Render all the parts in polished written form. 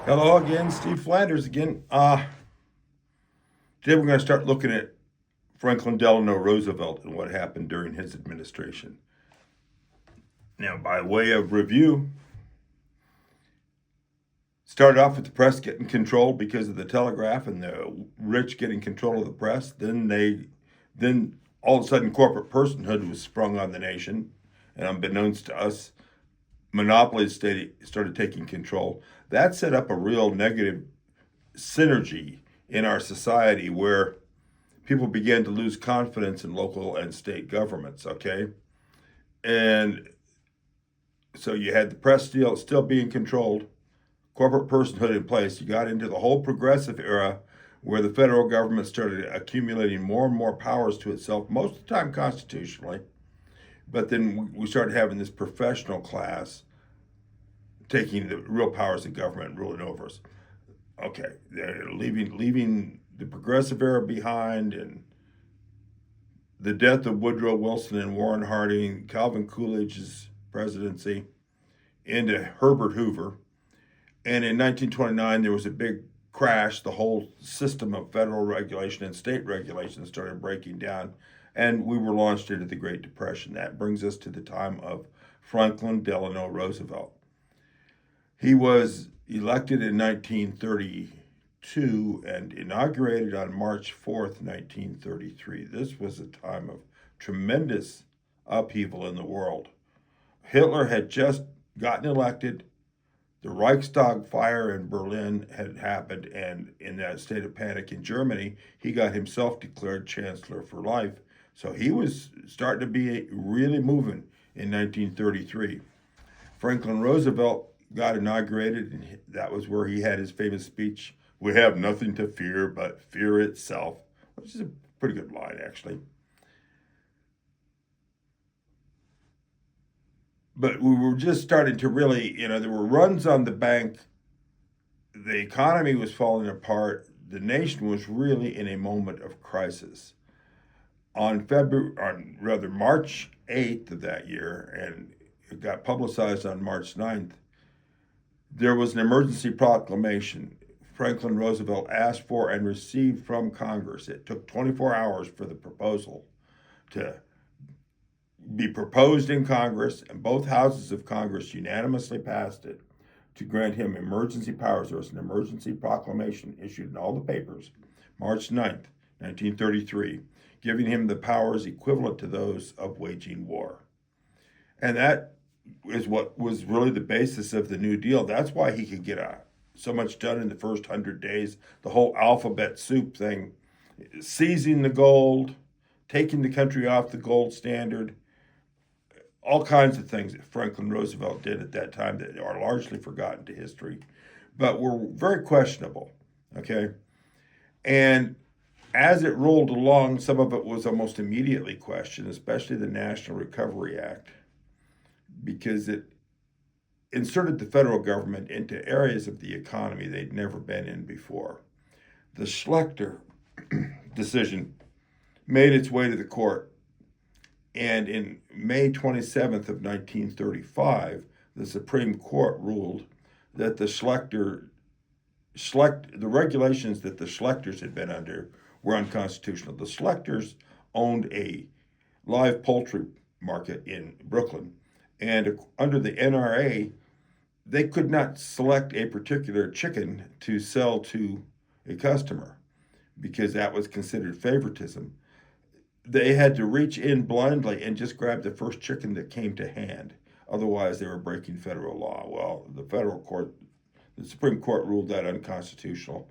Hello again, Steve Flanders again. Today we're going to start looking at Franklin Delano Roosevelt and what happened during his administration. Now, by way of review, started off with the press getting control because of the telegraph and the rich getting control of the press. Then all of a sudden corporate personhood was sprung on the nation, and unbeknownst to us, monopolies started taking control. That set up a real negative synergy in our society where people began to lose confidence in local and state governments, okay? And so you had the press still being controlled, corporate personhood in place. You got into the whole progressive era where the federal government started accumulating more and more powers to itself, most of the time constitutionally. But then we started having this professional class taking the real powers of government and ruling over us. Okay, they're leaving the progressive era behind, and the death of Woodrow Wilson and Warren Harding, Calvin Coolidge's presidency, into Herbert Hoover. And in 1929, there was a big crash. The whole system of federal regulation and state regulation started breaking down, and we were launched into the Great Depression. That brings us to the time of Franklin Delano Roosevelt. He was elected in 1932 and inaugurated on March 4th, 1933. This was a time of tremendous upheaval in the world. Hitler had just gotten elected. The Reichstag fire in Berlin had happened, and in that state of panic in Germany, he got himself declared Chancellor for life. So he was starting to be really moving in 1933. Franklin Roosevelt got inaugurated, and that was where he had his famous speech, "We have nothing to fear but fear itself," which is a pretty good line, actually. But we were just starting to really, there were runs on the bank. The economy was falling apart. The nation was really in a moment of crisis. On rather March 8th of that year, and it got publicized on March 9th, there was an emergency proclamation Franklin Roosevelt asked for and received from Congress. It took 24 hours for the proposal to be proposed in Congress, and both houses of Congress unanimously passed it to grant him emergency powers. There was an emergency proclamation issued in all the papers, March 9th, 1933, giving him the powers equivalent to those of waging war. And that is what was really the basis of the New Deal. That's why he could get so much done in the first 100 days. The whole alphabet soup thing, seizing the gold, taking the country off the gold standard, all kinds of things that Franklin Roosevelt did at that time that are largely forgotten to history, but were very questionable, okay? And as it rolled along, some of it was almost immediately questioned, especially the National Recovery Act, because it inserted the federal government into areas of the economy they'd never been in before. The Schlechter decision made its way to the court, and in May 27th of 1935, the Supreme Court ruled that the regulations that the Schlechters had been under were unconstitutional. The Schlechters owned a live poultry market in Brooklyn, and under the NRA, they could not select a particular chicken to sell to a customer because that was considered favoritism. They had to reach in blindly and just grab the first chicken that came to hand. Otherwise, they were breaking federal law. Well, the Supreme Court ruled that unconstitutional.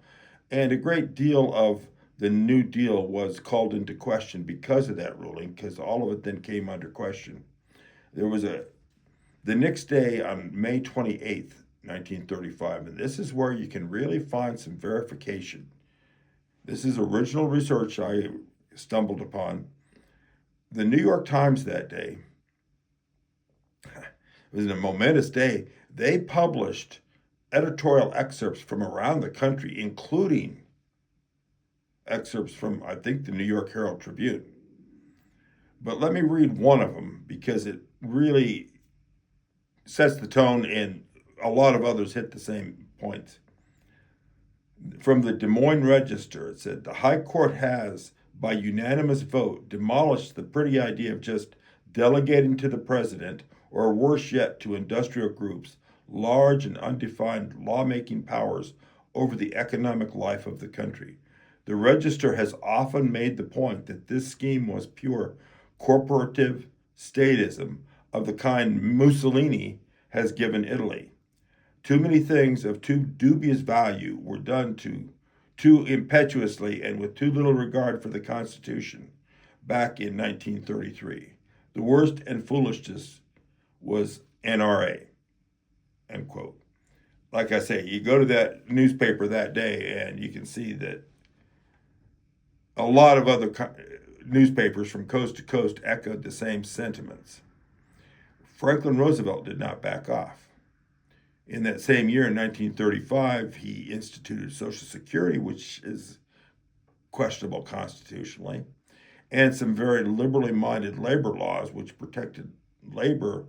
And a great deal of the New Deal was called into question because of that ruling, because all of it then came under question. The next day on May 28th, 1935, and this is where you can really find some verification. This is original research I stumbled upon. The New York Times that day, it was a momentous day. They published editorial excerpts from around the country, including excerpts from, I think, the New York Herald Tribune. But let me read one of them because it really sets the tone, and a lot of others hit the same points. From the Des Moines Register, it said the High Court has, by unanimous vote, demolished the pretty idea of just delegating to the president, or worse yet, to industrial groups, large and undefined lawmaking powers over the economic life of the country. The Register has often made the point that this scheme was pure corporative statism of the kind Mussolini has given Italy. Too many things of too dubious value were done too impetuously and with too little regard for the Constitution back in 1933. The worst and foolishest was NRA, end quote. Like I say, you go to that newspaper that day and you can see that a lot of other newspapers from coast to coast echoed the same sentiments. Franklin Roosevelt did not back off. In that same year, in 1935, he instituted Social Security, which is questionable constitutionally, and some very liberally minded labor laws, which protected labor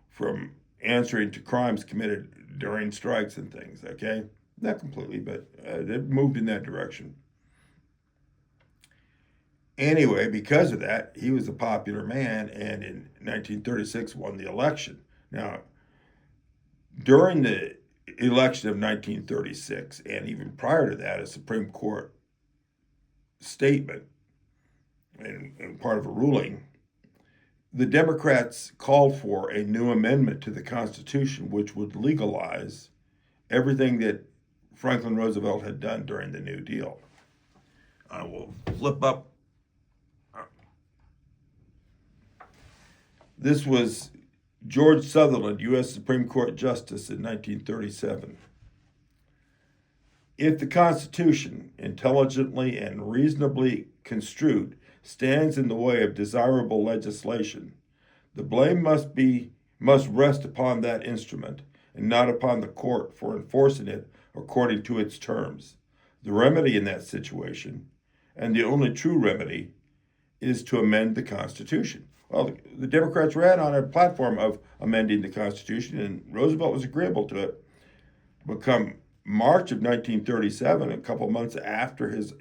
from answering to crimes committed during strikes and things, okay? Not completely, but it moved in that direction. Anyway, because of that, he was a popular man and in 1936 won the election. Now, during the election of 1936, and even prior to that, a Supreme Court statement and part of a ruling, the Democrats called for a new amendment to the Constitution which would legalize everything that Franklin Roosevelt had done during the New Deal. I will flip up. This was George Sutherland, U.S. Supreme Court Justice in 1937. If the Constitution, intelligently and reasonably construed, stands in the way of desirable legislation, the blame must rest upon that instrument and not upon the court for enforcing it according to its terms. The remedy in that situation, and the only true remedy, is to amend the Constitution. Well, the Democrats ran on a platform of amending the Constitution, and Roosevelt was agreeable to it. But come March of 1937, a couple months after his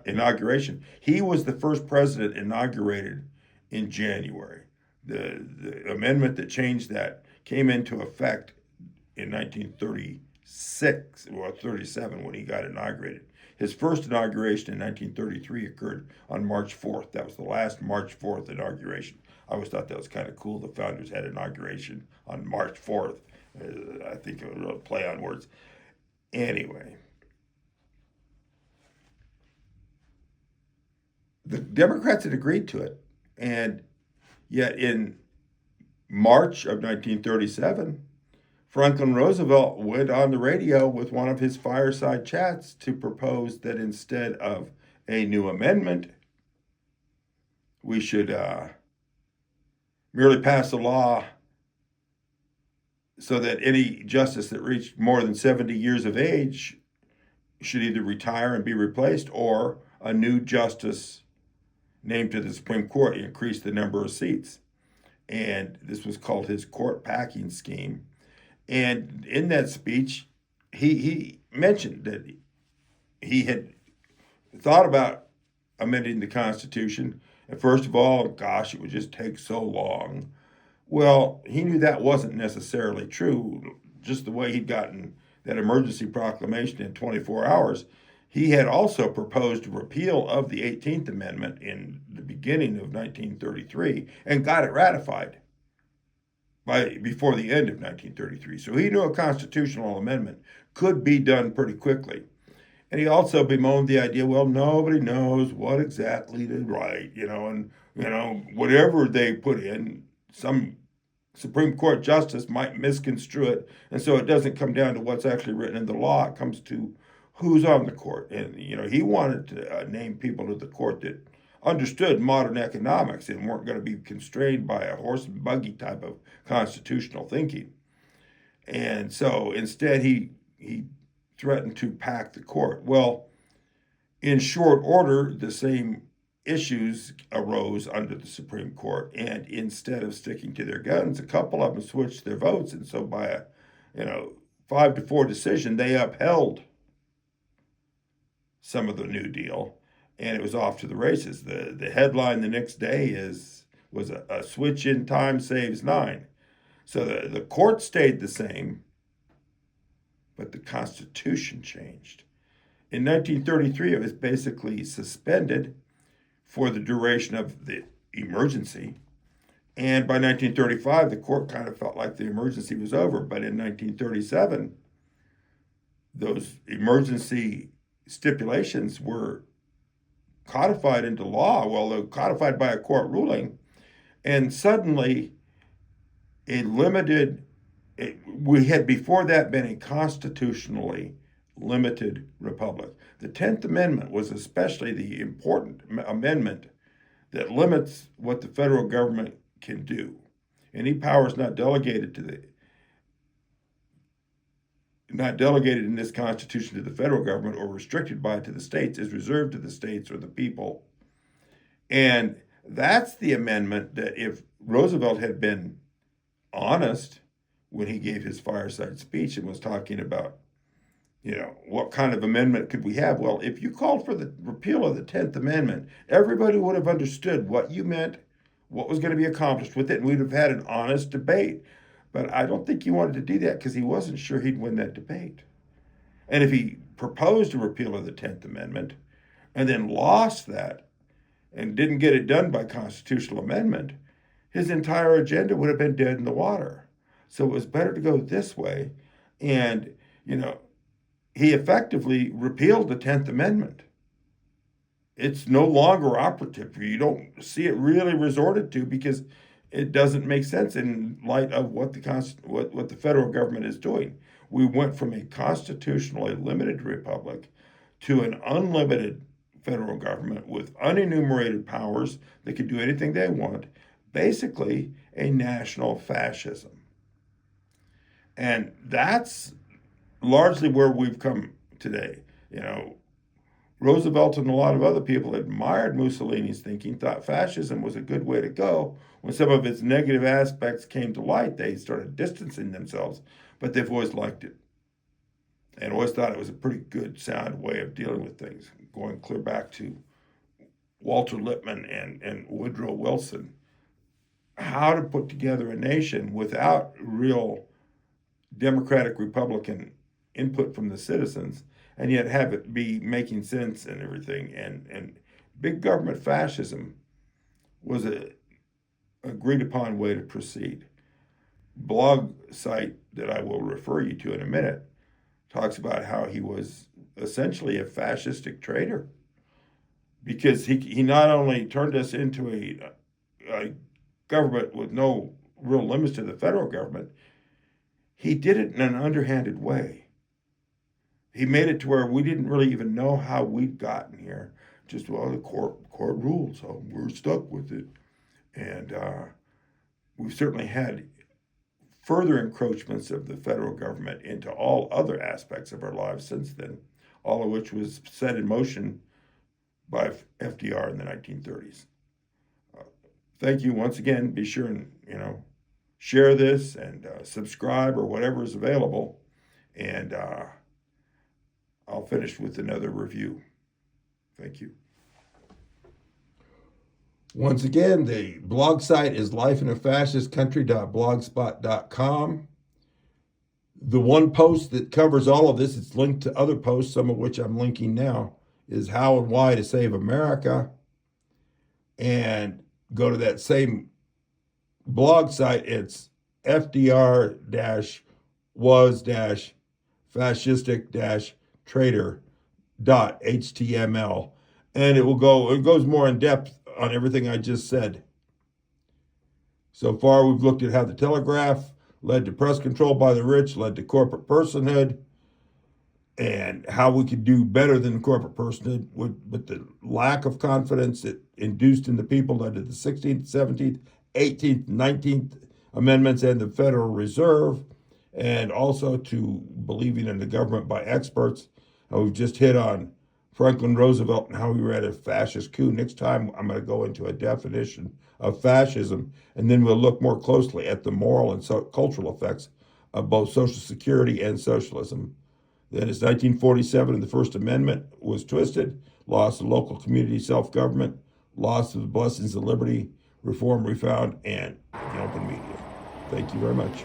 inauguration, he was the first president inaugurated in January. The amendment that changed that came into effect in 1936 or 37 when he got inaugurated. His first inauguration in 1933 occurred on March 4th. That was the last March 4th inauguration. I always thought that was kind of cool. The founders had inauguration on March 4th. I think it was a play on words. Anyway, the Democrats had agreed to it. And yet in March of 1937, Franklin Roosevelt went on the radio with one of his fireside chats to propose that instead of a new amendment, we should merely pass a law so that any justice that reached more than 70 years of age should either retire and be replaced, or a new justice named to the Supreme Court increase the number of seats. And this was called his court packing scheme. And in that speech, he mentioned that he had thought about amending the Constitution. And first of all, gosh, it would just take so long. Well, he knew that wasn't necessarily true. Just the way he'd gotten that emergency proclamation in 24 hours, he had also proposed a repeal of the 18th Amendment in the beginning of 1933 and got it ratified before the end of 1933. So he knew a constitutional amendment could be done pretty quickly. And he also bemoaned the idea, well, nobody knows what exactly to write, and, whatever they put in, some Supreme Court justice might misconstrue it. And so it doesn't come down to what's actually written in the law. It comes to who's on the court. And, he wanted to name people to the court that understood modern economics and weren't going to be constrained by a horse and buggy type of constitutional thinking. And so instead he threatened to pack the court. Well, in short order, the same issues arose under the Supreme Court, and instead of sticking to their guns, a couple of them switched their votes, and so by a 5-4 decision, they upheld some of the New Deal, and it was off to the races. The headline the next day was a switch in time saves nine. So the court stayed the same, but the Constitution changed. In 1933, it was basically suspended for the duration of the emergency. And by 1935, the court kind of felt like the emergency was over. But in 1937, those emergency stipulations were codified into law. Well, they were codified by a court ruling. And suddenly, we had before that been a constitutionally limited republic. The 10th Amendment was especially the important amendment that limits what the federal government can do. Any powers not delegated in this Constitution to the federal government or restricted by it to the states is reserved to the states or the people. And that's the amendment that if Roosevelt had been honest when he gave his fireside speech and was talking about, what kind of amendment could we have? Well, if you called for the repeal of the 10th Amendment, everybody would have understood what you meant, what was going to be accomplished with it, and we'd have had an honest debate. But I don't think he wanted to do that because he wasn't sure he'd win that debate. And if he proposed a repeal of the 10th Amendment and then lost that and didn't get it done by constitutional amendment, his entire agenda would have been dead in the water. So it was better to go this way. And, he effectively repealed the 10th Amendment. It's no longer operative. You don't see it really resorted to because it doesn't make sense in light of what the federal government is doing. We went from a constitutionally limited republic to an unlimited federal government with unenumerated powers that could do anything they want, basically a national fascism. And that's largely where we've come today. Roosevelt and a lot of other people admired Mussolini's thinking, thought fascism was a good way to go. When some of its negative aspects came to light, they started distancing themselves, but they've always liked it and always thought it was a pretty good, sound way of dealing with things, going clear back to Walter Lippmann and Woodrow Wilson. How to put together a nation without real democratic Republican input from the citizens, and yet have it be making sense and everything. And big government fascism was a agreed upon way to proceed. Blog site that I will refer you to in a minute talks about how he was essentially a fascistic traitor because he not only turned us into a government with no real limits to the federal government, he did it in an underhanded way. He made it to where we didn't really even know how we'd gotten here. Just, the court rules, so we're stuck with it. And we've certainly had further encroachments of the federal government into all other aspects of our lives since then, all of which was set in motion by FDR in the 1930s. Thank you once again. Be sure and, share this and subscribe or whatever is available. And I'll finish with another review. Thank you. Once again, the blog site is lifeinafascistcountry.blogspot.com. The one post that covers all of this, it's linked to other posts, some of which I'm linking now, is How and Why to Save America. And go to that same blog site, it's FDR-was-fascistic-traitor.html. And it goes more in depth on everything I just said. So far, we've looked at how the telegraph led to press control by the rich, led to corporate personhood, and how we could do better than corporate personhood, but the lack of confidence it induced in the people led to the 16th, 17th, 18th, 19th Amendments and the Federal Reserve, and also to believing in the government by experts. And we've just hit on Franklin Roosevelt and how he ran a fascist coup. Next time, I'm going to go into a definition of fascism, and then we'll look more closely at the moral and cultural effects of both Social Security and socialism. Then it's 1947 and the First Amendment was twisted, loss of local community self-government, loss of the blessings of liberty, reform refound, and the open media. Thank you very much.